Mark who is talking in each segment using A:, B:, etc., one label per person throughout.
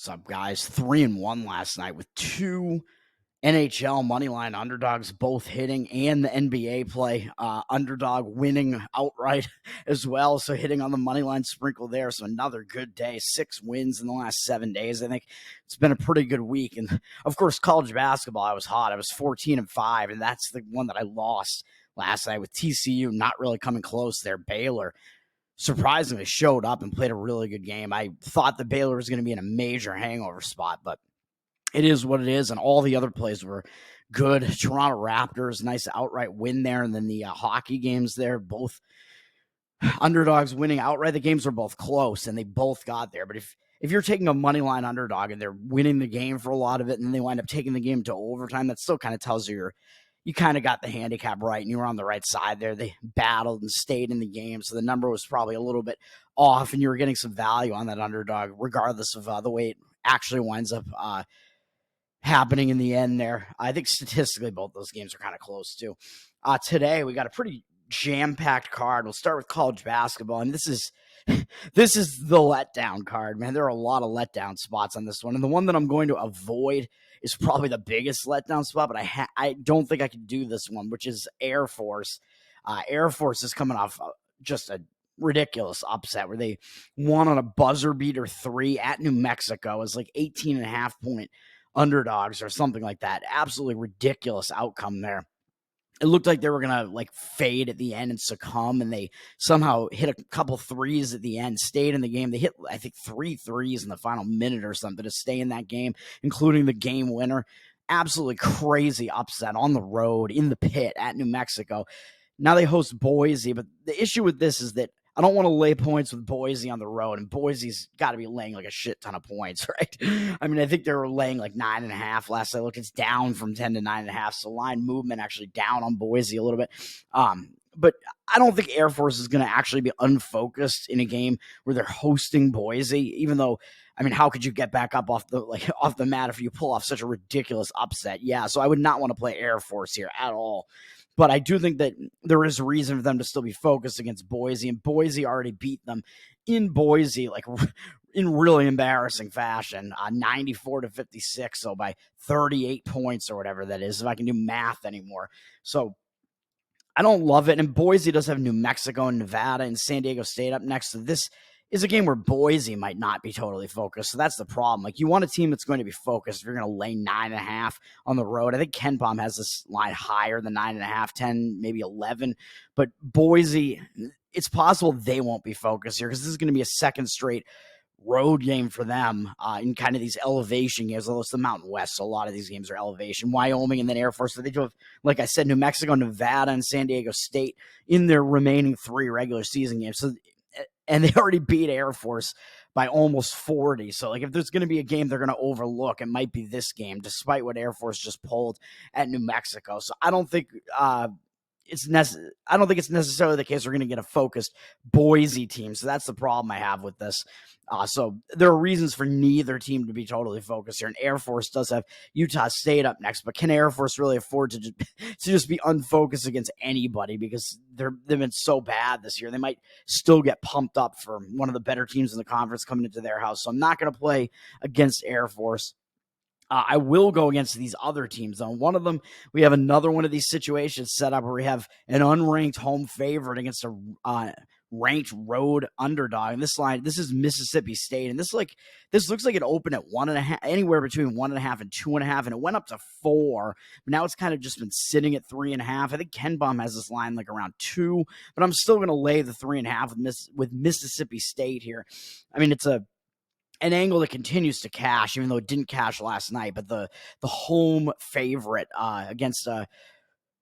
A: What's up, guys? 3-1 last night with two NHL moneyline underdogs both hitting, and the NBA play underdog winning outright as well. So hitting on the moneyline sprinkle there. So another good day. 6 wins in the last 7 days. I think it's been a pretty good week. And of course, college basketball, I was hot. I was 14-5, and that's the one that I lost last night with TCU not really coming close there. Baylor surprisingly showed up and played a really good game. I thought the Baylor was going to be in a major hangover spot, but it is what it is, and all the other plays were good. Toronto Raptors, nice outright win there, and then the hockey games there, both underdogs winning outright. The games were both close, and they both got there. But if you're taking a money line underdog and they're winning the game for a lot of it, and then they wind up taking the game to overtime, that still kind of tells you kind of got the handicap right, and you were on the right side there. They battled and stayed in the game, so the number was probably a little bit off, and you were getting some value on that underdog, regardless of the way it actually winds up happening in the end there. I think statistically both those games are kind of close too. Today we got a pretty jam-packed card. We'll start with college basketball, and this is the letdown card, man. There are a lot of letdown spots on this one, and the one that I'm going to avoid is probably the biggest letdown spot, but I don't think I could do this one, which is Air Force. Air Force is coming off just a ridiculous upset where they won on a buzzer beater 3 at New Mexico as like 18.5 point underdogs or something like that. Absolutely ridiculous outcome there. It looked like they were going to like fade at the end and succumb, and they somehow hit a couple threes at the end, stayed in the game. They hit, I think, 3 threes in the final minute or something to stay in that game, including the game winner. Absolutely crazy upset on the road in the pit at New Mexico. Now they host Boise, but the issue with this is that I don't want to lay points with Boise on the road, and Boise's got to be laying like a shit ton of points, right? I mean, I think they were laying like 9.5 last I looked. It's down from 10 to 9.5, so line movement actually down on Boise a little bit. But I don't think Air Force is going to actually be unfocused in a game where they're hosting Boise, even though, I mean, how could you get back up off the mat if you pull off such a ridiculous upset? Yeah, so I would not want to play Air Force here at all. But I do think that there is a reason for them to still be focused against Boise, and Boise already beat them in Boise, like in really embarrassing fashion, 94-56, so by 38 points or whatever that is, if I can do math anymore. So I don't love it, and Boise does have New Mexico and Nevada and San Diego State up next, so this is a game where Boise might not be totally focused. So that's the problem. Like, you want a team that's going to be focused if you're going to lay 9.5 on the road. I think KenPom has this line higher than 9.5, 10, maybe 11. But Boise, it's possible they won't be focused here because this is going to be a second straight road game for them in kind of these elevation games, although it's the Mountain West, so a lot of these games are elevation. Wyoming and then Air Force. So they do have, like I said, New Mexico, Nevada, and San Diego State in their remaining 3 regular season games. So, and they already beat Air Force by almost 40. So, like, if there's going to be a game they're going to overlook, it might be this game, despite what Air Force just pulled at New Mexico. So, I don't think it's necessarily the case we're going to get a focused Boise team. So that's the problem I have with this. So there are reasons for neither team to be totally focused here. And Air Force does have Utah State up next, but can Air Force really afford to just be unfocused against anybody because they've been so bad this year? They might still get pumped up for one of the better teams in the conference coming into their house. So I'm not going to play against Air Force. I will go against these other teams, though. One of them, we have another one of these situations set up where we have an unranked home favorite against a ranked road underdog. And this is Mississippi State. And this looks like it opened at 1.5, anywhere between 1.5 and 2.5, and it went up to 4. But now it's kind of just been sitting at 3.5. I think KenPom has this line like around 2, but I'm still going to lay the 3.5 with Mississippi State here. I mean, it's an angle that continues to cash, even though it didn't cash last night. But the home favorite against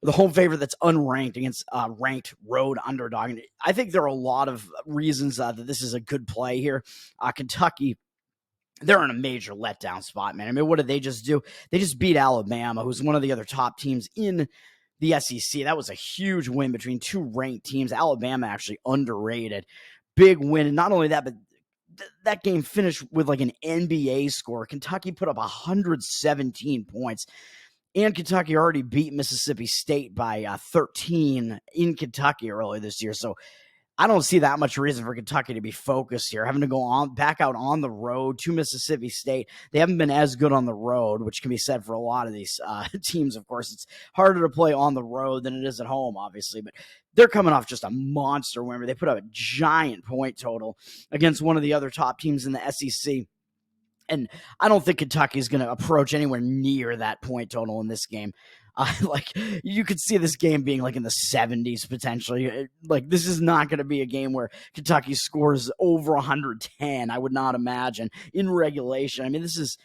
A: the home favorite that's unranked against ranked road underdog. And I think there are a lot of reasons that this is a good play here. Kentucky, they're in a major letdown spot, man. I mean, what did they just do? They just beat Alabama, who's one of the other top teams in the SEC. That was a huge win between 2 ranked teams. Alabama actually underrated. Big win. And not only that, but that game finished with like an NBA score. Kentucky put up 117 points. And Kentucky already beat Mississippi State by 13 in Kentucky earlier this year. So I don't see that much reason for Kentucky to be focused here, having to go on back out on the road to Mississippi State. They haven't been as good on the road, which can be said for a lot of these teams. Of course, it's harder to play on the road than it is at home, obviously, but they're coming off just a monster win where they put up a giant point total against one of the other top teams in the SEC. And I don't think Kentucky is going to approach anywhere near that point total in this game. Like, you could see this game being like in the 70s potentially. Like, this is not going to be a game where Kentucky scores over 110. I would not imagine in regulation. I mean, this is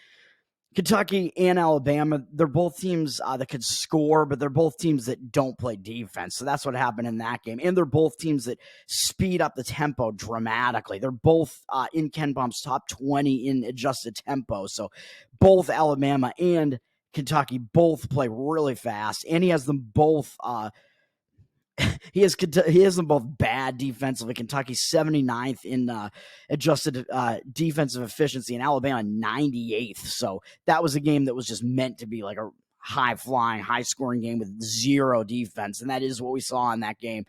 A: Kentucky and Alabama. They're both teams that could score, but they're both teams that don't play defense. So that's what happened in that game. And they're both teams that speed up the tempo dramatically. They're both in Ken Palm's top 20 in adjusted tempo. So both Alabama and Kentucky both play really fast, and he has them both. He has them both bad defensively. Kentucky 79th in adjusted defensive efficiency, and Alabama 98th. So that was a game that was just meant to be like a high-flying, high-scoring game with zero defense, and that is what we saw in that game.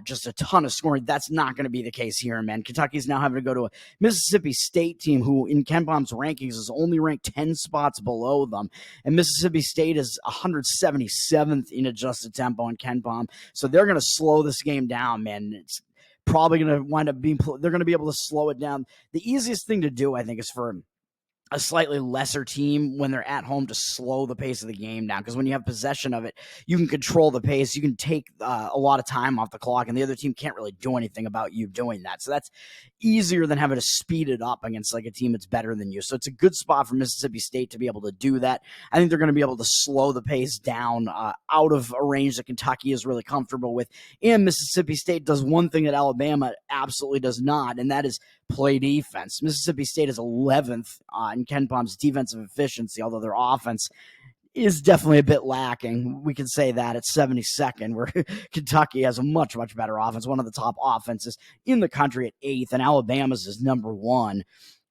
A: Just a ton of scoring. That's not going to be the case here, man. Kentucky's now having to go to a Mississippi State team who, in Ken Palm's rankings, is only ranked 10 spots below them. And Mississippi State is 177th in adjusted tempo in Ken Palm. So they're going to slow this game down, man. It's probably going to wind up being, they're going to be able to slow it down. The easiest thing to do, I think, is for a slightly lesser team when they're at home to slow the pace of the game down. Because when you have possession of it, you can control the pace. You can take a lot of time off the clock, and the other team can't really do anything about you doing that. So that's easier than having to speed it up against like a team that's better than you. So it's a good spot for Mississippi State to be able to do that. I think they're going to be able to slow the pace down out of a range that Kentucky is really comfortable with. And Mississippi State does one thing that Alabama absolutely does not, and that is play defense. Mississippi State is 11th in Ken Palm's defensive efficiency, although their offense is definitely a bit lacking. We can say that it's 72nd, where Kentucky has a much, much better offense, one of the top offenses in the country at 8th, and Alabama's is number 1.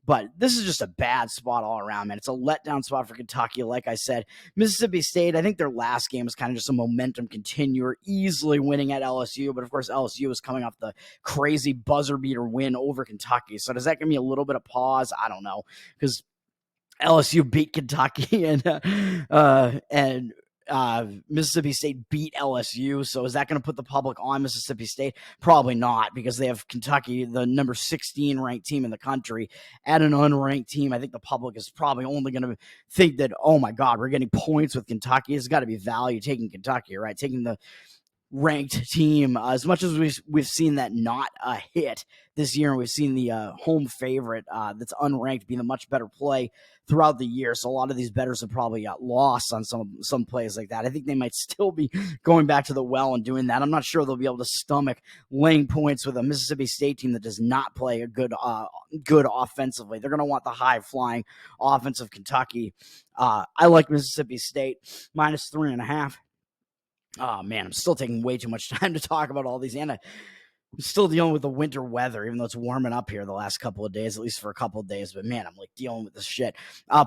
A: But this is just a bad spot all around, man. It's a letdown spot for Kentucky. Like I said, Mississippi State, I think their last game was kind of just a momentum continuer, easily winning at LSU. But, of course, LSU is coming off the crazy buzzer beater win over Kentucky. So does that give me a little bit of pause? I don't know, because LSU beat Kentucky and Mississippi State beat LSU. So is that going to put the public on Mississippi State? Probably not, because they have Kentucky, the number 16 ranked team in the country, at an unranked team. I think the public is probably only going to think that, oh my God, we're getting points with Kentucky. It's got to be value taking Kentucky, right? Taking the ranked team, as much as we've seen that not a hit this year, and we've seen the home favorite that's unranked being a much better play throughout the year. So a lot of these bettors have probably got lost on some plays like that. I think they might still be going back to the well and doing that. I'm not sure they'll be able to stomach laying points with a Mississippi State team that does not play a good offensively. They're going to want the high flying offense of Kentucky. I like Mississippi State minus 3.5. Oh, man, I'm still taking way too much time to talk about all these. And I'm still dealing with the winter weather, even though it's warming up here the last couple of days, at least for a couple of days. But, man, I'm like dealing with this shit.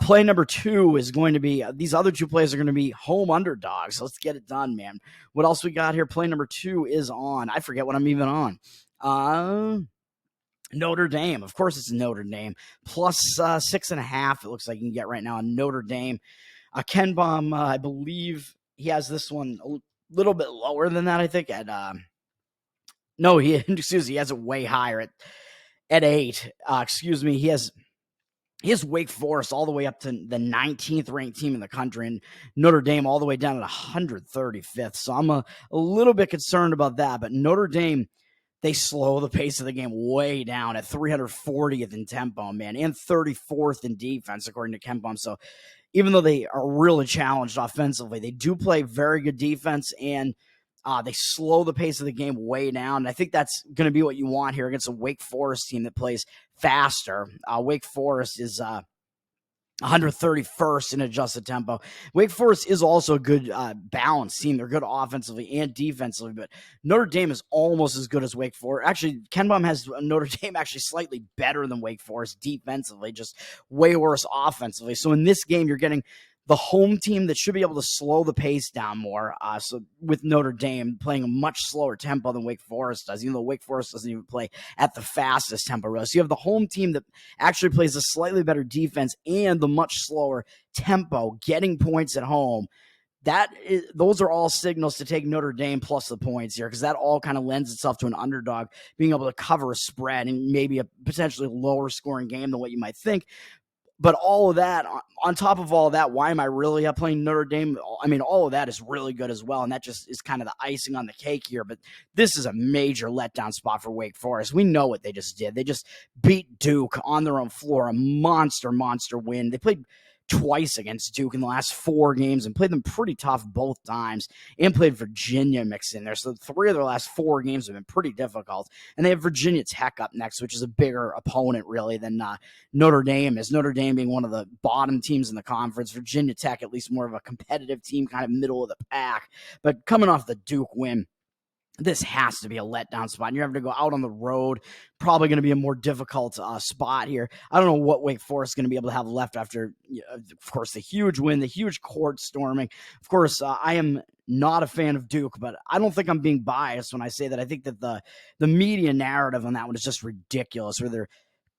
A: Play number 2 is going to be these other 2 plays are going to be home underdogs. So let's get it done, man. What else we got here? Play number 2 is on. I forget what I'm even on. Notre Dame. Of course, it's Notre Dame. Plus 6.5, it looks like you can get right now on Notre Dame. Ken Palm, I believe he has this one little bit lower than that, I think. At no, he has it way higher at 8. He has Wake Forest all the way up to the 19th ranked team in the country, and Notre Dame all the way down at 135th. So I'm a little bit concerned about that. But Notre Dame, they slow the pace of the game way down at 340th in tempo, man, and 34th in defense, according to Ken Palm. So even though they are really challenged offensively, they do play very good defense, and they slow the pace of the game way down. And I think that's going to be what you want here against a Wake Forest team that plays faster. Wake Forest is 131st in adjusted tempo. Wake Forest is also a good balanced team. They're good offensively and defensively, but Notre Dame is almost as good as Wake Forest. Actually, Ken Palm has Notre Dame actually slightly better than Wake Forest defensively, just way worse offensively. So in this game, you're getting the home team that should be able to slow the pace down more. So with Notre Dame playing a much slower tempo than Wake Forest does, even though Wake Forest doesn't even play at the fastest tempo. So you have the home team that actually plays a slightly better defense and the much slower tempo, getting points at home. Those are all signals to take Notre Dame plus the points here, because that all kind of lends itself to an underdog being able to cover a spread and maybe a potentially lower scoring game than what you might think. But all of that, on top of all of that, why am I really playing Notre Dame? I mean, all of that is really good as well, and that just is kind of the icing on the cake here. But this is a major letdown spot for Wake Forest. We know what they just did. They just beat Duke on their own floor, a monster win. They played twice against Duke in the last 4 games and played them pretty tough both times, and played Virginia mixed in there. So 3 of their last 4 games have been pretty difficult. And they have Virginia Tech up next, which is a bigger opponent really than Notre Dame is. Notre Dame being one of the bottom teams in the conference, Virginia Tech at least more of a competitive team, kind of middle of the pack. But coming off the Duke win, this has to be a letdown spot. And you're having to go out on the road. Probably going to be a more difficult spot here. I don't know what Wake Forest is going to be able to have left after, of course, the huge win, the huge court storming. Of course, I am not a fan of Duke, but I don't think I'm being biased when I say that I think that the media narrative on that one is just ridiculous, where they're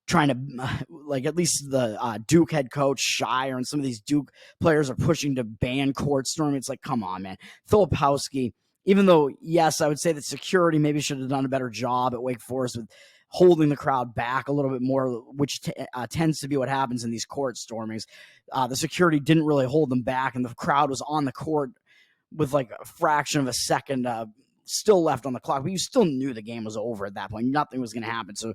A: trying to, like, at least the Duke head coach Shire and some of these Duke players are pushing to ban court storming. It's like, come on, man. Filipowski, even though, yes, I would say that security maybe should have done a better job at Wake Forest with holding the crowd back a little bit more, which tends to be what happens in these court stormings. The security didn't really hold them back, and the crowd was on the court with like a fraction of a second still left on the clock, but you still knew the game was over at that point. Nothing was going to happen. So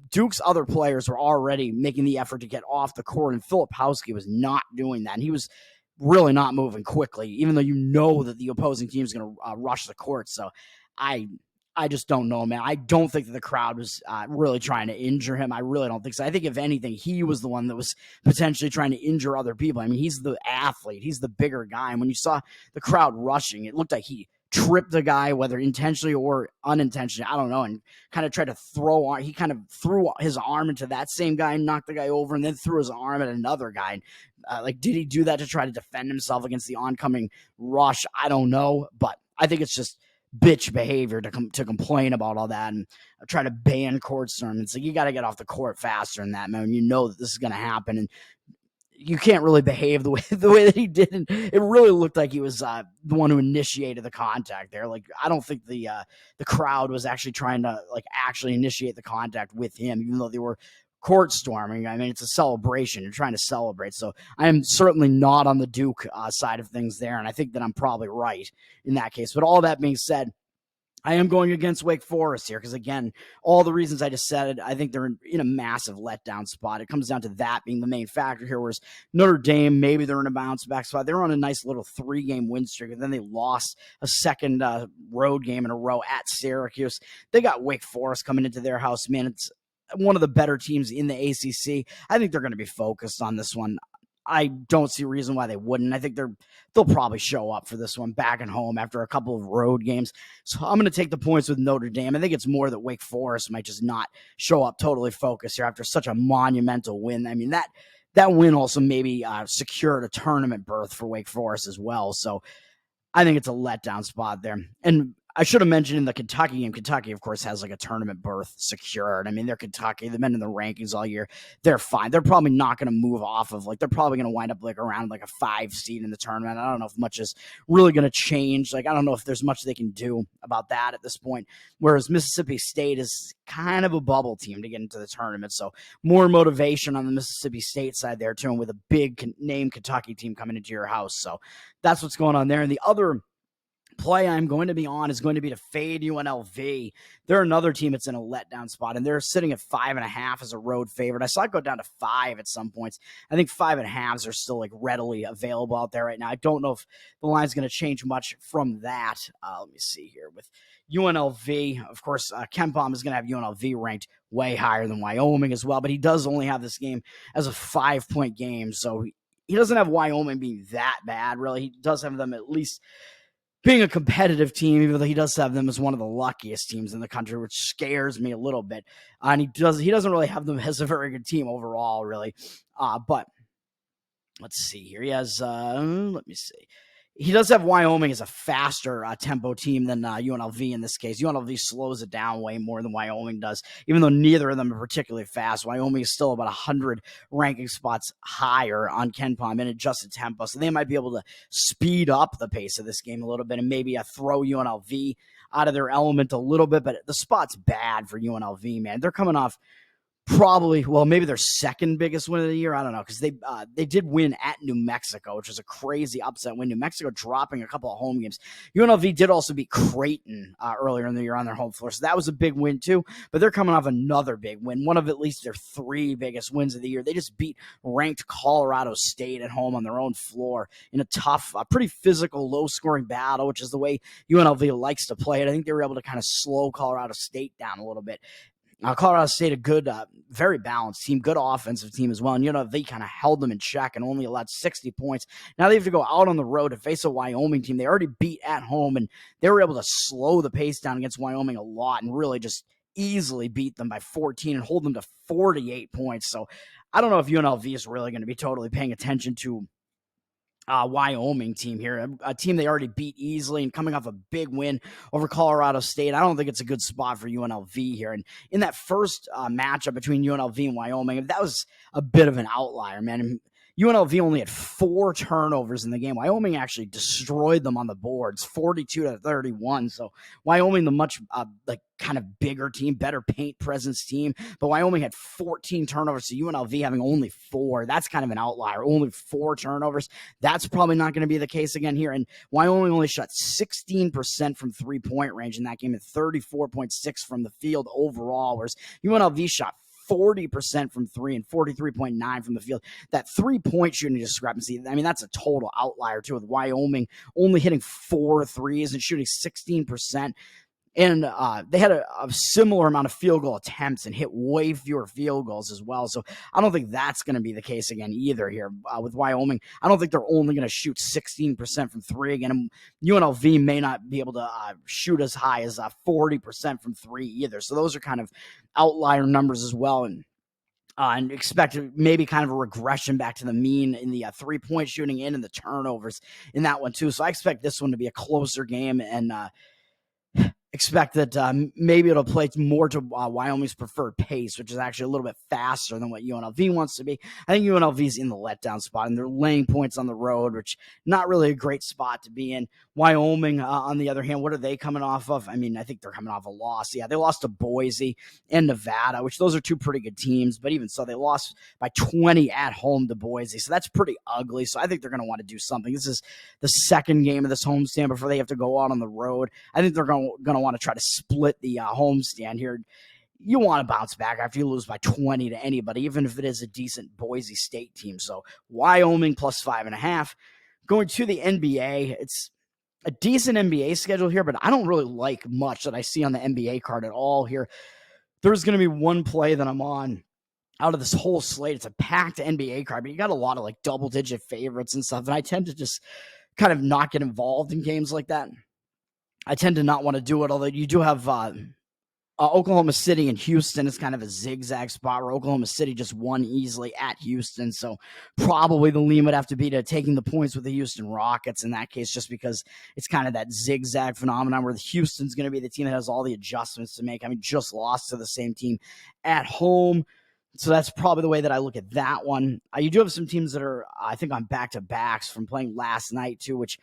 A: Duke's other players were already making the effort to get off the court, and Filipowski was not doing that. And he was really not moving quickly, even though you know that the opposing team is going to rush the court. So I just don't know, man. I don't think that the crowd was really trying to injure him. I really don't think so. I think, if anything, he was the one that was potentially trying to injure other people. I mean, he's the athlete. He's the bigger guy. And when you saw the crowd rushing, it looked like he tripped the guy, whether intentionally or unintentionally, I don't know, and kind of tried to he kind of threw his arm into that same guy and knocked the guy over, and then threw his arm at another guy. Did he do that to try to defend himself against the oncoming rush? I don't know, but I think it's just bitch behavior to complain about all that and try to ban court storming. It's like, you got to get off the court faster than that, man. You know that this is going to happen, and you can't really behave the way that he did. And it really looked like he was the one who initiated the contact there. Like, I don't think the crowd was actually trying to actually initiate the contact with him, even though they were court storming. I mean, it's a celebration. You're trying to celebrate. So I am certainly not on the Duke side of things there, and I think that I'm probably right in that case. But all that being said, I am going against Wake Forest here because, again, all the reasons I just said, I think they're in a massive letdown spot. It comes down to that being the main factor here, whereas Notre Dame, maybe they're in a bounce-back spot. They're on a nice little 3-game win streak, and then they lost a second road game in a row at Syracuse. They got Wake Forest coming into their house. Man, it's one of the better teams in the ACC. I think they're going to be focused on this one. I don't see a reason why they wouldn't. I think they'll probably show up for this one back and home after a couple of road games. So I'm going to take the points with Notre Dame. I think it's more that Wake Forest might just not show up totally focused here after such a monumental win. I mean, that win also maybe secured a tournament berth for Wake Forest as well. So I think it's a letdown spot there. And I should have mentioned in the Kentucky game, Kentucky, of course, has like a tournament berth secured. I mean, they're Kentucky. They've been in the rankings all year. They're fine. They're probably not going to move off of, they're probably going to wind up around a 5 seed in the tournament. I don't know if much is really going to change. I don't know if there's much they can do about that at this point. Whereas Mississippi State is kind of a bubble team to get into the tournament. So more motivation on the Mississippi State side there, too, and with a big name Kentucky team coming into your house. So that's what's going on there. And the other play I'm going to be on is going to be to fade UNLV. They're another team that's in a letdown spot, and they're sitting at 5.5 as a road favorite. I saw it go down to 5 at some points. I think 5.5s are still readily available out there right now. I don't know if the line's going to change much from that. Let me see here with UNLV. Of course, Ken Palm is going to have UNLV ranked way higher than Wyoming as well, but he does only have this game as a 5-point game, so he doesn't have Wyoming being that bad, really. He does have them at least being a competitive team, even though he does have them as one of the luckiest teams in the country, which scares me a little bit. And he doesn't really have them as a very good team overall, really. But let's see here. He has, let me see. He does have Wyoming as a faster tempo team than UNLV in this case. UNLV slows it down way more than Wyoming does, even though neither of them are particularly fast. Wyoming is still about 100 ranking spots higher on KenPom in adjusted tempo, so they might be able to speed up the pace of this game a little bit and maybe throw UNLV out of their element a little bit, but the spot's bad for UNLV, man. They're coming off probably, well, maybe their second biggest win of the year. I don't know, because they did win at New Mexico, which was a crazy upset win. New Mexico dropping a couple of home games. UNLV did also beat Creighton earlier in the year on their home floor, so that was a big win too. But they're coming off another big win, one of at least their three biggest wins of the year. They just beat ranked Colorado State at home on their own floor in a tough, pretty physical, low-scoring battle, which is the way UNLV likes to play it. I think they were able to kind of slow Colorado State down a little bit. Colorado State, a good, very balanced team, good offensive team as well. And, they kind of held them in check and only allowed 60 points. Now they have to go out on the road to face a Wyoming team. They already beat at home, and they were able to slow the pace down against Wyoming a lot and really just easily beat them by 14 and hold them to 48 points. So I don't know if UNLV is really going to be totally paying attention to Wyoming team here, a team they already beat easily and coming off a big win over Colorado State. I don't think it's a good spot for UNLV here. And in that first matchup between UNLV and Wyoming, that was a bit of an outlier, man. And UNLV only had 4 turnovers in the game. Wyoming actually destroyed them on the boards, 42-31. So Wyoming, the much kind of bigger team, better paint presence team. But Wyoming had 14 turnovers, so UNLV having only 4. That's kind of an outlier. Only 4 turnovers. That's probably not going to be the case again here. And Wyoming only shot 16% from three-point range in that game and 34.6 from the field overall, whereas UNLV shot 40% from 3 and 43.9 from the field. That 3-point shooting discrepancy, I mean, that's a total outlier too, with Wyoming only hitting 4 threes and shooting 16%. And they had a similar amount of field goal attempts and hit way fewer field goals as well. So I don't think that's going to be the case again either here with Wyoming. I don't think they're only going to shoot 16% from 3 again. And UNLV may not be able to shoot as high as 40% from 3 either. So those are kind of outlier numbers as well. And expect maybe kind of a regression back to the mean in the 3-point shooting and in the turnovers in that one too. So I expect this one to be a closer game and expect that maybe it'll play more to Wyoming's preferred pace, which is actually a little bit faster than what UNLV wants to be. I think UNLV's in the letdown spot, and they're laying points on the road, which not really a great spot to be in. Wyoming, on the other hand, what are they coming off of? I mean, I think they're coming off a loss. Yeah, they lost to Boise and Nevada, which those are 2 pretty good teams, but even so, they lost by 20 at home to Boise, so that's pretty ugly. So I think they're going to want to do something. This is the second game of this homestand before they have to go out on the road. I think they're going to want to try to split the homestand here. You want to bounce back after you lose by 20 to anybody, even if it is a decent Boise State team. So Wyoming plus 5.5. Going to the NBA, it's a decent NBA schedule here, but I don't really like much that I see on the NBA card at all here. There's going to be one play that I'm on out of this whole slate. It's a packed NBA card, but you got a lot of like double-digit favorites and stuff, and I tend to just kind of not get involved in games like that. I tend to not want to do it, although you do have Oklahoma City and Houston is kind of a zigzag spot where Oklahoma City just won easily at Houston. So probably the lean would have to be to taking the points with the Houston Rockets in that case, just because it's kind of that zigzag phenomenon where the Houston's going to be the team that has all the adjustments to make. I mean, just lost to the same team at home. So that's probably the way that I look at that one. You do have some teams that are, I think, on back-to-backs from playing last night too, which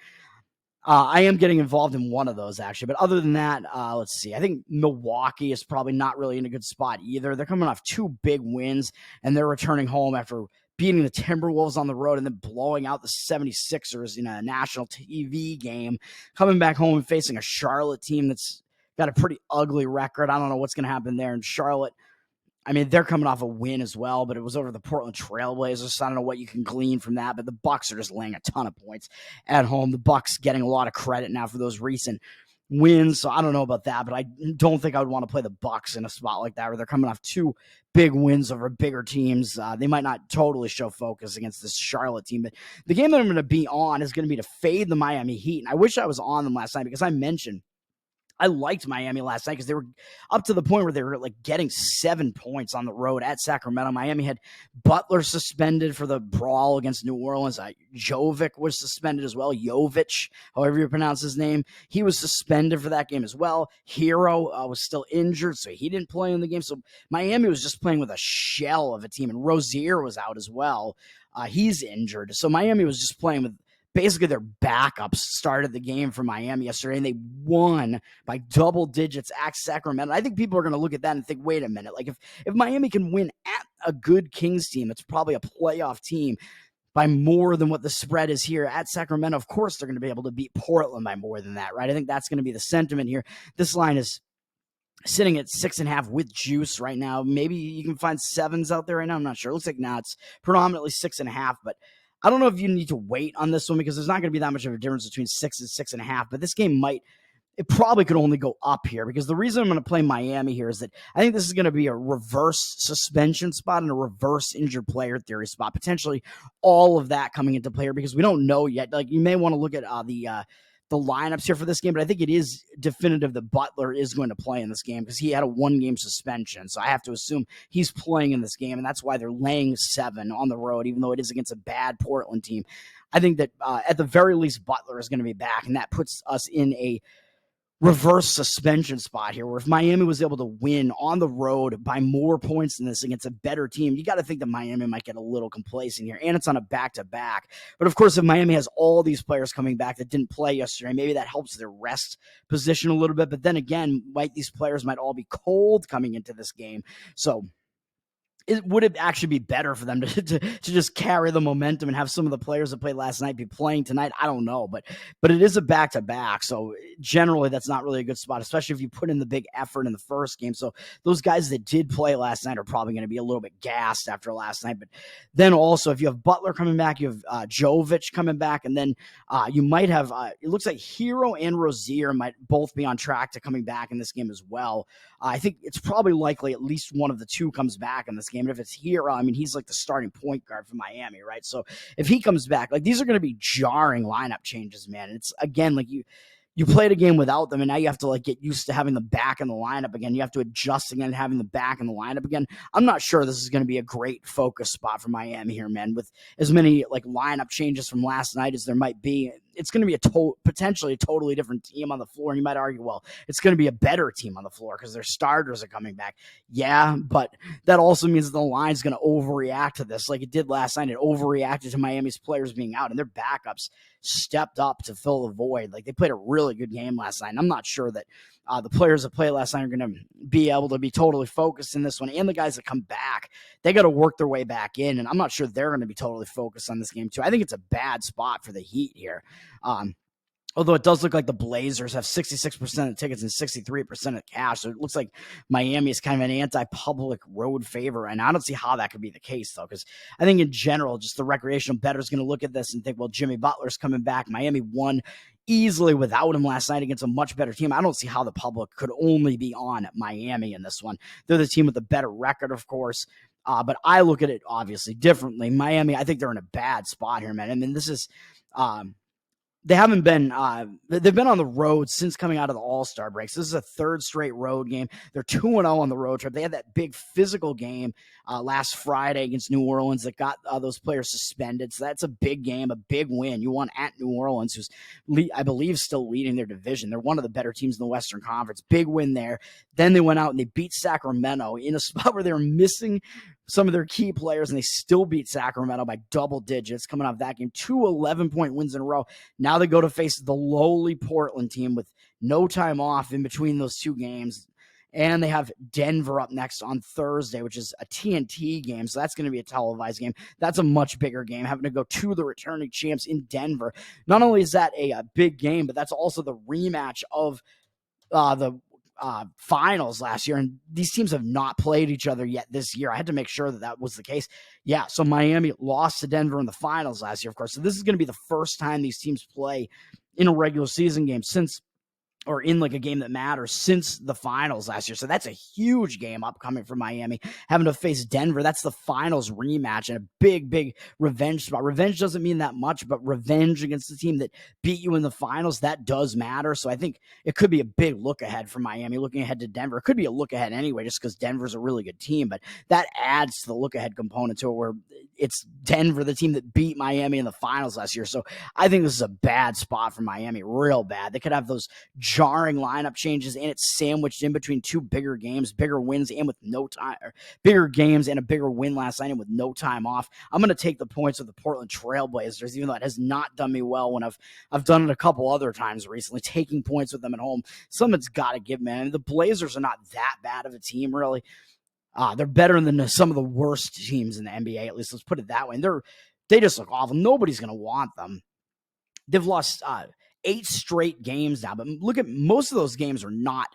A: I am getting involved in one of those, actually. But other than that, let's see. I think Milwaukee is probably not really in a good spot either. They're coming off 2 big wins, and they're returning home after beating the Timberwolves on the road and then blowing out the 76ers in a national TV game, coming back home and facing a Charlotte team that's got a pretty ugly record. I don't know what's going to happen there in Charlotte. I mean, they're coming off a win as well, but it was over the Portland Trailblazers. So I don't know what you can glean from that, but the Bucks are just laying a ton of points at home. The Bucks getting a lot of credit now for those recent wins, so I don't know about that, but I don't think I would want to play the Bucks in a spot like that where they're coming off 2 big wins over bigger teams. They might not totally show focus against this Charlotte team, but the game that I'm going to be on is going to be to fade the Miami Heat, and I wish I was on them last night because I mentioned I liked Miami last night because they were up to the point where they were like getting 7 points on the road at Sacramento. Miami had Butler suspended for the brawl against New Orleans. Jovic was suspended as well. Jovic, however you pronounce his name, he was suspended for that game as well. Hero was still injured, so he didn't play in the game. So Miami was just playing with a shell of a team, and Rozier was out as well. He's injured. So Miami was just playing with basically their backups started the game for Miami yesterday, and they won by double digits at Sacramento. I think people are going to look at that and think, wait a minute, like if Miami can win at a good Kings team, it's probably a playoff team by more than what the spread is here at Sacramento. Of course, they're going to be able to beat Portland by more than that, right? I think that's going to be the sentiment here. This line is sitting at 6.5 with juice right now. Maybe you can find 7s out there right now. I'm not sure. It looks like now it's predominantly 6.5, but I don't know if you need to wait on this one because there's not going to be that much of a difference between 6 and 6.5, but this game it probably could only go up here because the reason I'm going to play Miami here is that I think this is going to be a reverse suspension spot and a reverse injured player theory spot, potentially all of that coming into play because we don't know yet. Like you may want to look at the lineups here for this game, but I think it is definitive that Butler is going to play in this game because he had a 1-game suspension. So I have to assume he's playing in this game, and that's why they're laying 7 on the road, even though it is against a bad Portland team. I think that at the very least, Butler is going to be back, and that puts us in a reverse suspension spot here, where if Miami was able to win on the road by more points than this against a better team, you got to think that Miami might get a little complacent here, and it's on a back-to-back. But of course, if Miami has all these players coming back that didn't play yesterday, maybe that helps their rest position a little bit. But then again, these players might all be cold coming into this game. So would it actually be better for them to just carry the momentum and have some of the players that played last night be playing tonight? I don't know, but it is a back-to-back, so generally that's not really a good spot, especially if you put in the big effort in the first game. So those guys that did play last night are probably going to be a little bit gassed after last night. But then also, if you have Butler coming back, you have Jovic coming back, and then you might have it looks like Hero and Rozier might both be on track to coming back in this game as well. I think it's probably likely at least one of the two comes back in this game. And if it's Hero, I mean, he's like the starting point guard for Miami, right? So if he comes back, like these are going to be jarring lineup changes, man. It's again, like you played a game without them, and now you have to like get used to having them back in the lineup again. You have to adjust again, having them back in the lineup again. I'm not sure this is going to be a great focus spot for Miami here, man. With as many like lineup changes from last night as there might be, it's going to be potentially a totally different team on the floor. And you might argue, well, it's going to be a better team on the floor because their starters are coming back. Yeah, but that also means that the line's going to overreact to this like it did last night. It overreacted to Miami's players being out, and their backups stepped up to fill the void. Like they played a really good game last night. And I'm not sure that the players that played last night are going to be able to be totally focused in this one. And the guys that come back, they got to work their way back in. And I'm not sure they're going to be totally focused on this game too. I think it's a bad spot for the Heat here. Although it does look like the Blazers have 66% of tickets and 63% of cash. So it looks like Miami is kind of an anti-public road favorite. And I don't see how that could be the case, though, because I think in general, just the recreational bettor is going to look at this and think, well, Jimmy Butler's coming back. Miami won easily without him last night against a much better team. I don't see how the public could only be on Miami in this one. They're the team with the better record, of course. But I look at it obviously differently. Miami, I think they're in a bad spot here, man. I mean, this is they haven't been they've been on the road since coming out of the All-Star break. So this is a third straight road game. They're 2-0 on the road trip. They had that big physical game last Friday against New Orleans that got those players suspended. So that's a big game, a big win. You won at New Orleans, who's I believe still leading their division. They're one of the better teams in the Western Conference. Big win there. Then they went out and they beat Sacramento in a spot where they were missing some of their key players, and they still beat Sacramento by double digits coming off that game. 2 11-point wins in a row. Now they go to face the lowly Portland team with no time off in between those two games. And they have Denver up next on Thursday, which is a TNT game. So that's going to be a televised game. That's a much bigger game, having to go to the returning champs in Denver. Not only is that a big game, but that's also the rematch of the finals last year, and these teams have not played each other yet this year. I had to make sure that was the case. Yeah, so Miami lost to Denver in the finals last year, of course. So this is going to be the first time these teams play in a regular season game since or in like a game that matters since the finals last year. So that's a huge game upcoming for Miami, having to face Denver. That's the finals rematch and a big, big revenge spot. Revenge doesn't mean that much, but revenge against the team that beat you in the finals, that does matter. So I think it could be a big look ahead for Miami, looking ahead to Denver. It could be a look ahead anyway, just because Denver's a really good team, but that adds to the look ahead component to it, where it's Denver, the team that beat Miami in the finals last year. So I think this is a bad spot for Miami, real bad. They could have those jarring lineup changes, and it's sandwiched in between two bigger games, bigger wins, and with no time, or bigger games and a bigger win last night and with no time off. I'm going to take the points of the Portland Trailblazers, even though it has not done me well when I've done it a couple other times recently, taking points with them at home. Something's got to give, man. The Blazers are not that bad of a team, really. They're better than some of the worst teams in the NBA, at least. Let's put it that way. And they just look awful. Nobody's going to want them. They've lost 8 straight games now, but look at most of those games are not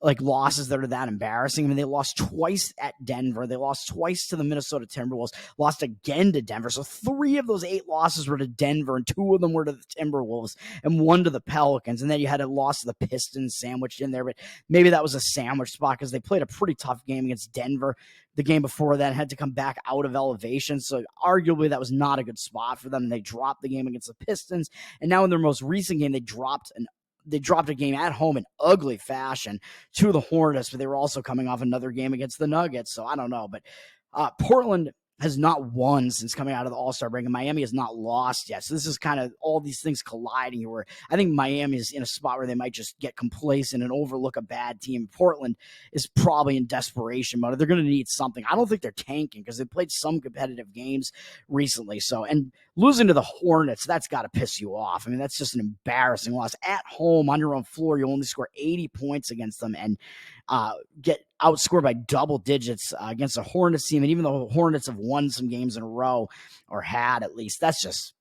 A: like losses that are that embarrassing. I mean, they lost twice at Denver. They lost twice to the Minnesota Timberwolves, lost again to Denver. So 3 of those 8 losses were to Denver, and 2 of them were to the Timberwolves, and 1 to the Pelicans. And then you had a loss to the Pistons sandwiched in there, but maybe that was a sandwich spot because they played a pretty tough game against Denver the game before that, had to come back out of elevation. So arguably that was not a good spot for them. They dropped the game against the Pistons, and now in their most recent game, they dropped a game at home in ugly fashion to the Hornets, but they were also coming off another game against the Nuggets. So I don't know, but Portland has not won since coming out of the All-Star break, and Miami has not lost yet. So this is kind of all these things colliding here, where I think Miami is in a spot where they might just get complacent and overlook a bad team. Portland is probably in desperation mode. They're going to need something. I don't think they're tanking because they played some competitive games recently. So, and losing to the Hornets, that's got to piss you off. I mean, that's just an embarrassing loss. At home, on your own floor, you only score 80 points against them and get outscored by double digits against a Hornets team. And even though the Hornets have won some games in a row, or had at least, that's just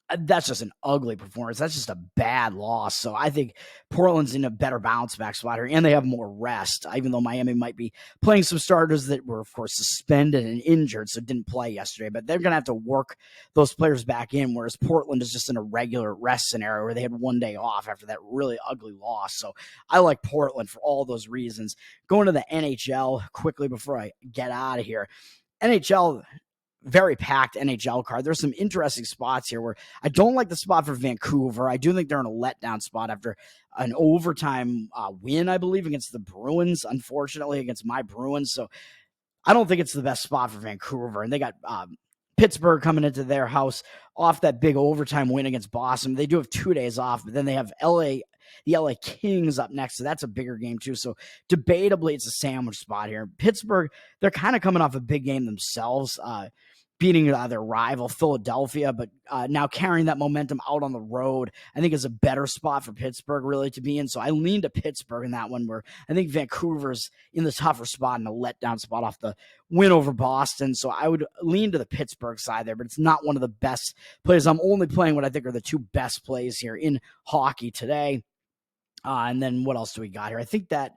A: an ugly performance. That's just a bad loss. So I think Portland's in a better bounce back spot here, and they have more rest, even though Miami might be playing some starters that were, of course, suspended and injured, so didn't play yesterday. But they're going to have to work those players back in, whereas Portland is just in a regular rest scenario where they had one day off after that really ugly loss. So I like Portland for all those reasons. Going to the NHL quickly before I get out of here. NHL, very packed NHL card. There's some interesting spots here where I don't like the spot for Vancouver. I do think they're in a letdown spot after an overtime win, I believe, against the Bruins, unfortunately, against my Bruins. So I don't think it's the best spot for Vancouver. And they got Pittsburgh coming into their house off that big overtime win against Boston. They do have 2 days off, but then they have the LA Kings up next, so that's a bigger game too. So debatably, it's a sandwich spot here. Pittsburgh, they're kind of coming off a big game themselves, beating their rival Philadelphia, but now carrying that momentum out on the road, I think is a better spot for Pittsburgh really to be in. So I lean to Pittsburgh in that one, where I think Vancouver's in the tougher spot and a letdown spot off the win over Boston. So I would lean to the Pittsburgh side there, but it's not one of the best plays. I'm only playing what I think are the 2 best plays here in hockey today. And then what else do we got here? I think that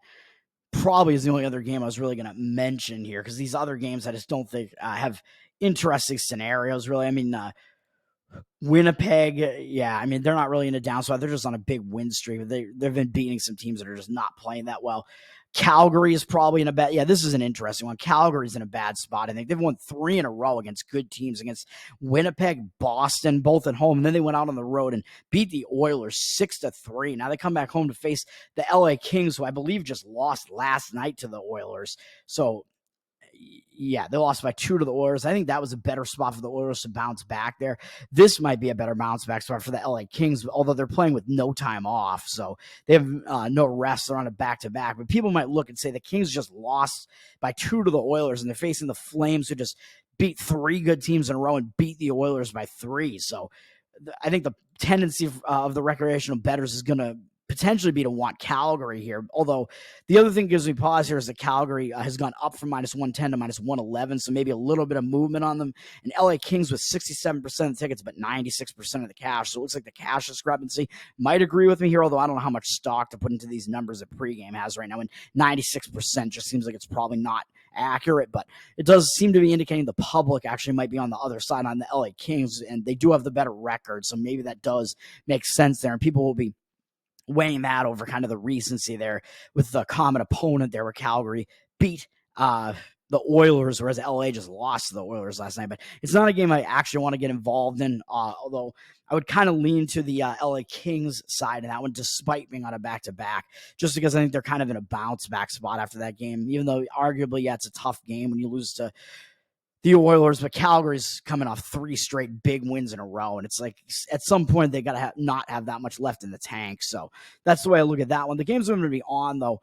A: probably is the only other game I was really going to mention here, because these other games I just don't think have interesting scenarios, really. I mean, Winnipeg, yeah, I mean, they're not really in a down spot. They're just on a big win streak. They've been beating some teams that are just not playing that well. Calgary is probably in a bad, this is an interesting one. Calgary's in a bad spot. I think they've won 3 in a row against good teams, against Winnipeg, Boston, both at home. And then they went out on the road and beat the Oilers 6-3. Now they come back home to face the LA Kings, who I believe just lost last night to the Oilers. So yeah, they lost by 2 to the Oilers. I think that was a better spot for the Oilers to bounce back there. This might be a better bounce back spot for the LA Kings, although they're playing with no time off. So they have no rest. They're on a back-to-back. But people might look and say the Kings just lost by 2 to the Oilers, and they're facing the Flames, who just beat 3 good teams in a row and beat the Oilers by 3. So I think the tendency of the recreational bettors is going to potentially be to want Calgary here. Although the other thing that gives me pause here is that Calgary has gone up from -110 to -111, so maybe a little bit of movement on them. And LA Kings with 67% of the tickets, but 96% of the cash. So it looks like the cash discrepancy might agree with me here, although I don't know how much stock to put into these numbers that pregame has right now. And 96% just seems like it's probably not accurate, but it does seem to be indicating the public actually might be on the other side, on the LA Kings, and they do have the better record. So maybe that does make sense there, and people will be weighing that over kind of the recency there with the common opponent there where Calgary beat the Oilers, whereas LA just lost to the Oilers last night. But it's not a game I actually want to get involved in, although I would kind of lean to the LA Kings side in that one, despite being on a back-to-back, just because I think they're kind of in a bounce-back spot after that game, even though arguably, yeah, it's a tough game when you lose to the Oilers, but Calgary's coming off 3 straight big wins in a row, and it's like at some point they got to not have that much left in the tank. So that's the way I look at that one. The games I'm going to be on, though,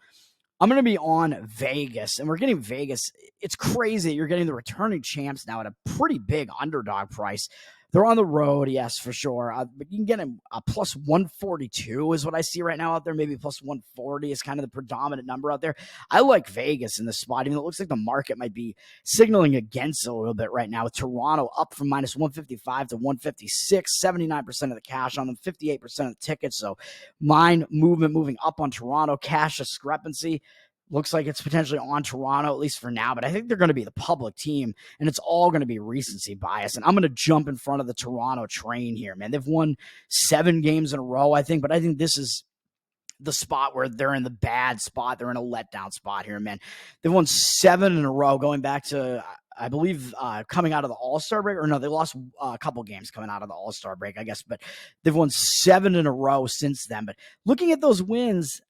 A: I'm going to be on Vegas, and we're getting Vegas. It's crazy that you're getting the returning champs now at a pretty big underdog price. They're on the road, yes, for sure. But you can get them a plus 142 is what I see right now out there. Maybe plus 140 is kind of the predominant number out there. I like Vegas in this spot, even though it looks like the market might be signaling against it a little bit right now, with Toronto up from minus 155 to 156, 79% of the cash on them, 58% of the tickets. So moving up on Toronto. Cash discrepancy looks like it's potentially on Toronto, at least for now, but I think they're going to be the public team, and it's all going to be recency bias. And I'm going to jump in front of the Toronto train here, man. They've won 7 games in a row, I think, but I think this is the spot where they're in the bad spot. They're in a letdown spot here, man. They've won 7 in a row going back to, I believe, coming out of the All-Star break. Or no, they lost a couple games coming out of the All-Star break, I guess. But they've won 7 in a row since then. But looking at those wins,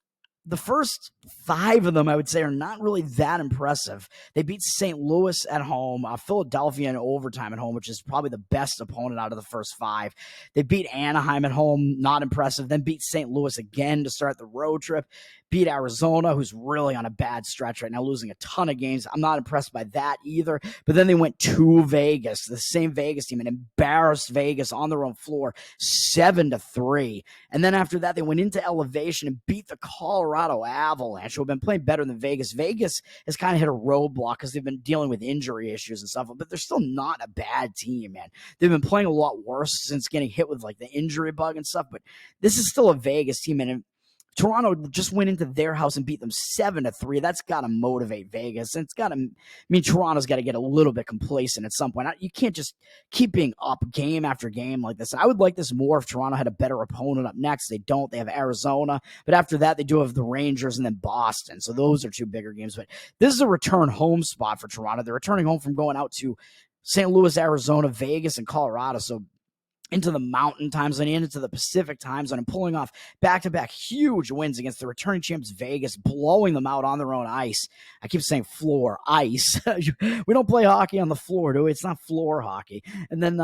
A: the first 5 of them, I would say, are not really that impressive. They beat St. Louis at home, Philadelphia in overtime at home, which is probably the best opponent out of the first 5. They beat Anaheim at home, not impressive. Then beat St. Louis again to start the road trip. Beat Arizona, who's really on a bad stretch right now, losing a ton of games. I'm not impressed by that either. But then they went to Vegas, the same Vegas team, and embarrassed Vegas on their own floor, 7-3. And then after that, they went into elevation and beat the Colorado Avalanche, who have been playing better than Vegas. Vegas has kind of hit a roadblock because they've been dealing with injury issues and stuff, but they're still not a bad team, man. They've been playing a lot worse since getting hit with like the injury bug and stuff, but this is still a Vegas team, and Toronto just went into their house and beat them 7-3. That's got to motivate Vegas. And it's got to, I mean, Toronto's got to get a little bit complacent at some point. You can't just keep being up game after game like this. I would like this more if Toronto had a better opponent up next. They don't. They have Arizona. But after that, they do have the Rangers and then Boston. So those are 2 bigger games. But this is a return home spot for Toronto. They're returning home from going out to St. Louis, Arizona, Vegas, and Colorado. So into the Mountain time zone and into the Pacific time zone and pulling off back-to-back huge wins against the returning champs Vegas, blowing them out on their own ice. I keep saying floor, ice. We don't play hockey on the floor, do we? It's not floor hockey. And then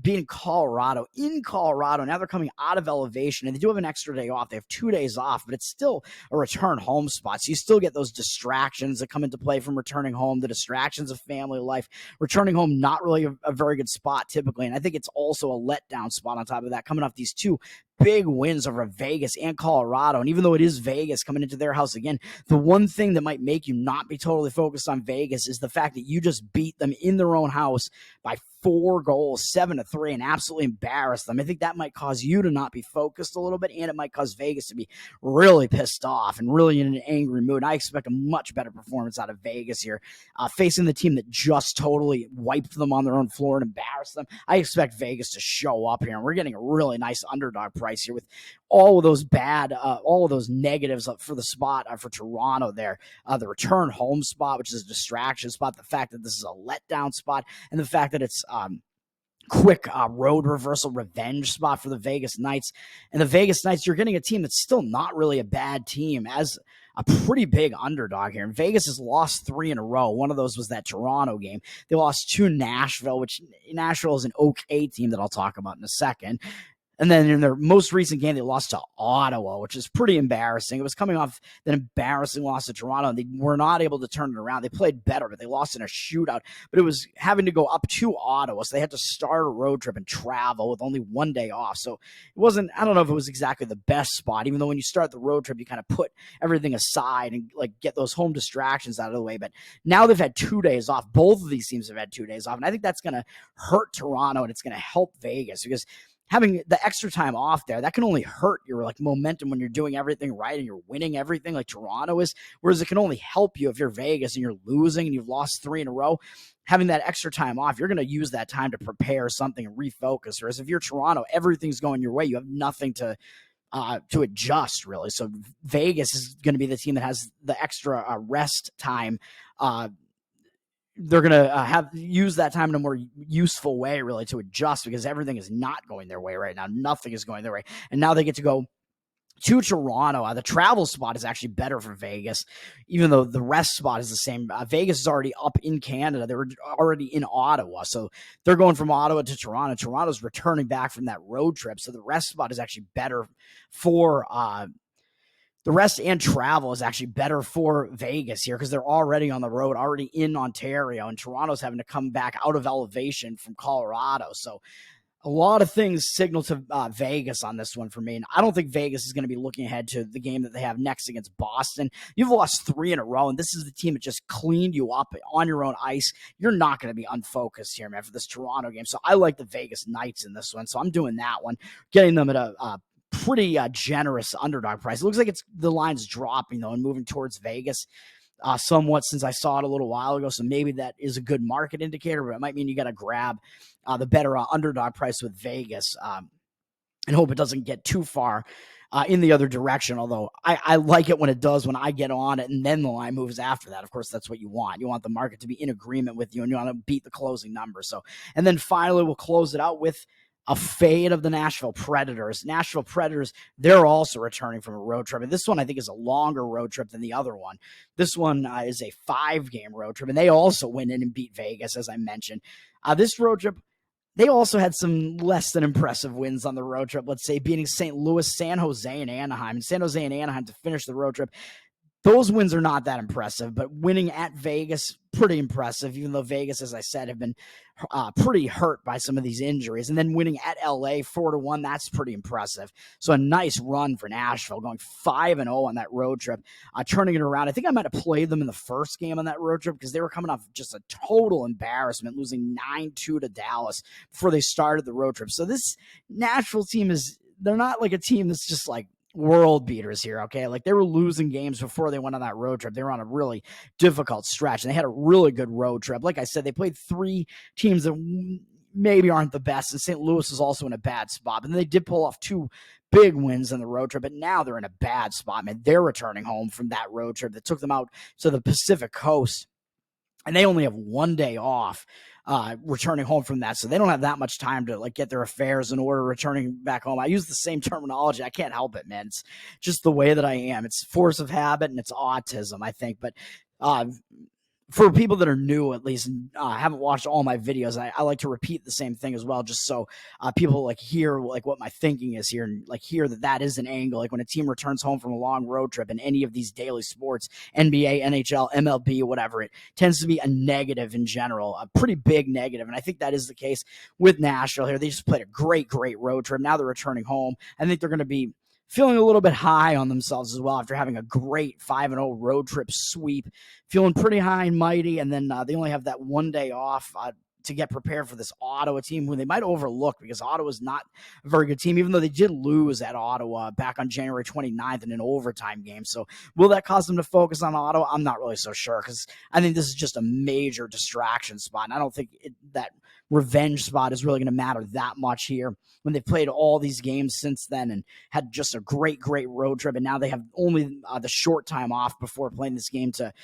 A: being Colorado, in Colorado, now they're coming out of elevation, and they do have an extra day off. They have 2 days off, but it's still a return home spot. So you still get those distractions that come into play from returning home, the distractions of family life. Returning home, not really a very good spot typically, and I think it's also a letdown spot on top of that, coming off these 2 big wins over Vegas and Colorado. And even though it is Vegas coming into their house again, the one thing that might make you not be totally focused on Vegas is the fact that you just beat them in their own house by 4 goals, 7-3, and absolutely embarrassed them. I think that might cause you to not be focused a little bit, and it might cause Vegas to be really pissed off and really in an angry mood. I expect a much better performance out of Vegas here, facing the team that just totally wiped them on their own floor and embarrassed them. I expect Vegas to show up here, and we're getting a really nice underdog price here with all of those all of those negatives for the spot for Toronto there. The return home spot, which is a distraction spot, the fact that this is a letdown spot, and the fact that it's quick road reversal revenge spot for the Vegas Knights. And the Vegas Knights, you're getting a team that's still not really a bad team as a pretty big underdog here. And Vegas has lost 3 in a row. One of those was that Toronto game. They lost to Nashville, which Nashville is an okay team that I'll talk about in a second. And then in their most recent game, they lost to Ottawa, which is pretty embarrassing. It was coming off an embarrassing loss to Toronto, and they were not able to turn it around. They played better, but they lost in a shootout. But it was having to go up to Ottawa, so they had to start a road trip and travel with only 1 day off. So it wasn't, I don't know if it was exactly the best spot, even though when you start the road trip, you kind of put everything aside and like get those home distractions out of the way. But now they've had 2 days off. Both of these teams have had 2 days off, and I think that's going to hurt Toronto, and it's going to help Vegas because having the extra time off there, that can only hurt your like momentum when you're doing everything right and you're winning everything like Toronto is, whereas it can only help you if you're Vegas and you're losing and you've lost 3 in a row. Having that extra time off, you're going to use that time to prepare something and refocus. Whereas if you're Toronto, everything's going your way. You have nothing to to adjust, really. So Vegas is going to be the team that has the extra rest time. They're going to have use that time in a more useful way, really, to adjust, because everything is not going their way right now. Nothing is going their way. And now they get to go to Toronto. The travel spot is actually better for Vegas, even though the rest spot is the same. Vegas is already up in Canada. They were already in Ottawa. So they're going from Ottawa to Toronto. Toronto's returning back from that road trip. So the rest spot is actually better for the rest, and travel is actually better for Vegas here, because they're already on the road, already in Ontario, and Toronto's having to come back out of elevation from Colorado. So a lot of things signal to Vegas on this one for me. And I don't think Vegas is going to be looking ahead to the game that they have next against Boston. You've lost 3 in a row, and this is the team that just cleaned you up on your own ice. You're not going to be unfocused here, man, for this Toronto game. So I like the Vegas Knights in this one. So I'm doing that one, getting them at a pretty generous underdog price. It looks like the line's dropping, though, and moving towards Vegas somewhat, since I saw it a little while ago. So maybe that is a good market indicator, but it might mean you got to grab the better underdog price with Vegas and hope it doesn't get too far in the other direction. Although I like it when it does, when I get on it and then the line moves after that. Of course, that's what you want. You want the market to be in agreement with you, and you want to beat the closing number. So, and then finally, we'll close it out with a fade of the Nashville Predators. Nashville Predators, they're also returning from a road trip. And this one, I think, is a longer road trip than the other one. This one is a 5-game road trip, and they also went in and beat Vegas, as I mentioned. This road trip, they also had some less than impressive wins on the road trip, let's say, beating St. Louis, San Jose, and Anaheim. And San Jose and Anaheim to finish the road trip. Those wins are not that impressive, but winning at Vegas, pretty impressive, even though Vegas, as I said, have been pretty hurt by some of these injuries. And then winning at LA 4-1, that's pretty impressive. So a nice run for Nashville, going 5-0 on that road trip, turning it around. I think I might have played them in the first game on that road trip, because they were coming off just a total embarrassment, losing 9-2 to Dallas before they started the road trip. So this Nashville team they're not like a team that's just like world beaters here, okay? Like, they were losing games before they went on that road trip. They were on a really difficult stretch, and they had a really good road trip. Like I said, they played 3 teams that maybe aren't the best, and St. Louis is also in a bad spot. But then they did pull off 2 big wins in the road trip, but now they're in a bad spot, man. They're returning home from that road trip that took them out to the Pacific Coast, and they only have 1 day off returning home from that. So they don't have that much time to like get their affairs in order returning back home. I use the same terminology. I can't help it, man. It's just the way that I am. It's force of habit and it's autism, I think. But for people that are new, at least, and haven't watched all my videos, I like to repeat the same thing as well, just so people like hear like what my thinking is here, and like hear that is an angle. Like when a team returns home from a long road trip in any of these daily sports, NBA, NHL, MLB, whatever, it tends to be a negative in general, a pretty big negative. And I think that is the case with Nashville here. They just played a great road trip. Now they're returning home. I think they're going to be feeling a little bit high on themselves as well after having a great 5-0 road trip sweep, feeling pretty high and mighty. And then they only have that 1 day off to get prepared for this Ottawa team, who they might overlook, because Ottawa's not a very good team, even though they did lose at Ottawa back on January 29th in an overtime game. So will that cause them to focus on Ottawa? I'm not really so sure, because I think this is just a major distraction spot, and I don't think that revenge spot is really going to matter that much here when they've played all these games since then and had just a great road trip. And now they have only the short time off before playing this game to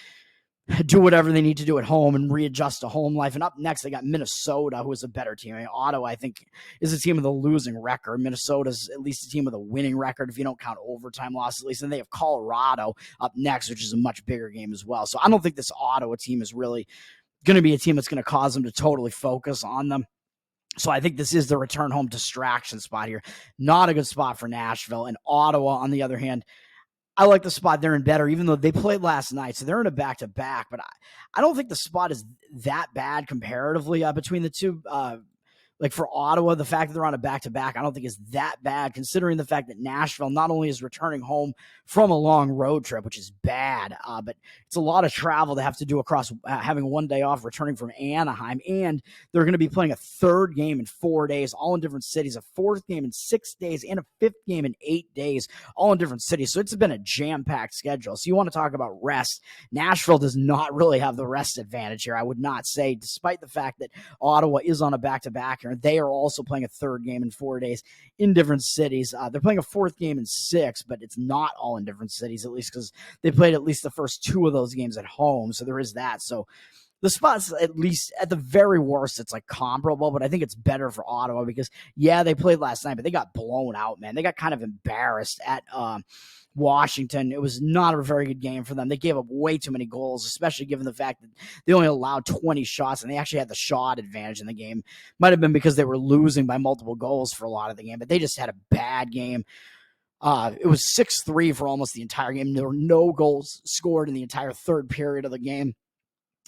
A: do whatever they need to do at home and readjust to home life. And up next, they got Minnesota, who is a better team. I mean, Ottawa, I think, is a team with a losing record. Minnesota's at least a team with a winning record, if you don't count overtime loss, at least. And they have Colorado up next, which is a much bigger game as well. So I don't think this Ottawa team is really going to be a team that's going to cause them to totally focus on them. So I think this is the return home distraction spot here. Not a good spot for Nashville. And Ottawa, on the other hand, I like the spot they're in better, even though they played last night. So they're in a back-to-back. But I don't think the spot is that bad comparatively between the two. Like for Ottawa, the fact that they're on a back-to-back, I don't think is that bad, considering the fact that Nashville not only is returning home from a long road trip, which is bad, but it's a lot of travel to have to do across having 1 day off, returning from Anaheim, and they're going to be playing a 3rd game in 4 days, all in different cities, a 4th game in 6 days, and a 5th game in 8 days, all in different cities. So it's been a jam-packed schedule. So you want to talk about rest. Nashville does not really have the rest advantage here, I would not say, despite the fact that Ottawa is on a back-to-back here. They are also playing a third game in 4 days in different cities. They're playing a fourth game in 6, but it's not all in different cities, at least because they played at least the first 2 of those games at home. So there is that. So the spots, at least at the very worst, it's like comparable, but I think it's better for Ottawa because, yeah, they played last night, but they got blown out, man. They got kind of embarrassed at Washington. It was not a very good game for them. They gave up way too many goals, especially given the fact that they only allowed 20 shots, and they actually had the shot advantage in the game. Might have been because they were losing by multiple goals for a lot of the game, but they just had a bad game. It was 6-3 for almost the entire game. There were no goals scored in the entire third period of the game.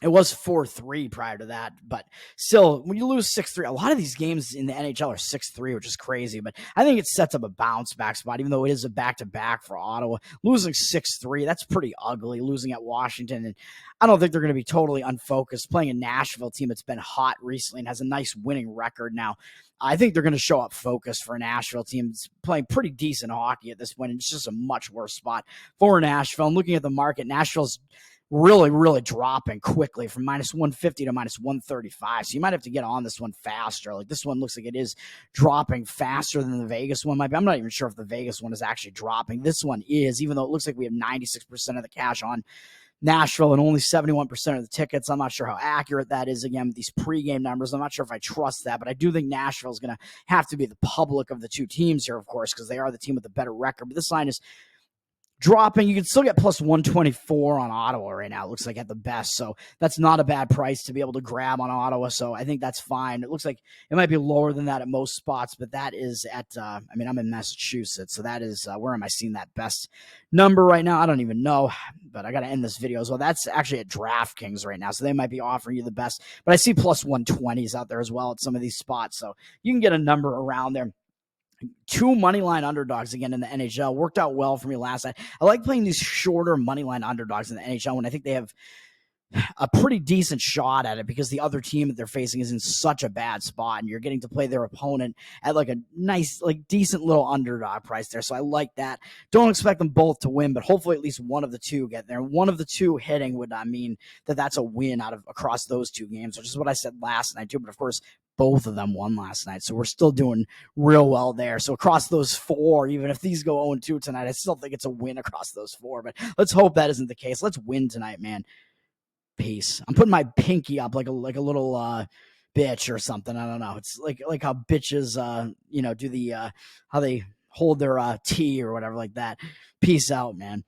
A: It was 4-3 prior to that, but still, when you lose 6-3, a lot of these games in the NHL are 6-3, which is crazy, but I think it sets up a bounce back spot, even though it is a back-to-back for Ottawa. Losing 6-3, that's pretty ugly, losing at Washington, and I don't think they're going to be totally unfocused. Playing a Nashville team that's been hot recently and has a nice winning record now, I think they're going to show up focused for a Nashville team that's playing pretty decent hockey at this point, and it's just a much worse spot for Nashville. I'm looking at the market. Nashville's really dropping quickly from minus 150 to minus 135. So you might have to get on this one faster. Like this one looks like it is dropping faster than the Vegas one might be. I'm not even sure if the Vegas one is actually dropping. This one is, even though it looks like we have 96% of the cash on Nashville and only 71% of the tickets. I'm not sure how accurate that is. Again, with these pregame numbers, I'm not sure if I trust that, but I do think Nashville is going to have to be the public of the two teams here, of course, because they are the team with the better record. But this line is dropping. You can still get plus 124 on Ottawa right now. It looks like at the best. So that's not a bad price to be able to grab on Ottawa. So I think that's fine. It looks like it might be lower than that at most spots, but that is at, I'm in Massachusetts. So that is, where am I seeing that best number right now? I don't even know, but I got to end this video as well. That's actually at DraftKings right now. So they might be offering you the best, but I see plus 120s out there as well at some of these spots. So you can get a number around there. 2 moneyline underdogs again in the NHL worked out well for me last night. I like playing these shorter moneyline underdogs in the NHL when I think they have a pretty decent shot at it because the other team that they're facing is in such a bad spot, and you're getting to play their opponent at like a nice, like decent little underdog price there. So I like that. Don't expect them both to win, but hopefully at least one of the two get there. One of the two hitting would not mean that that's a win out of across those two games, which is what I said last night too. But of course, both of them won last night, so we're still doing real well there. So across those 4, even if these go 0-2 tonight, I still think it's a win across those 4. But let's hope that isn't the case. Let's win tonight, man. Peace. I'm putting my pinky up like a little bitch or something. I don't know. It's like how bitches do the how they hold their tea or whatever like that. Peace out, man.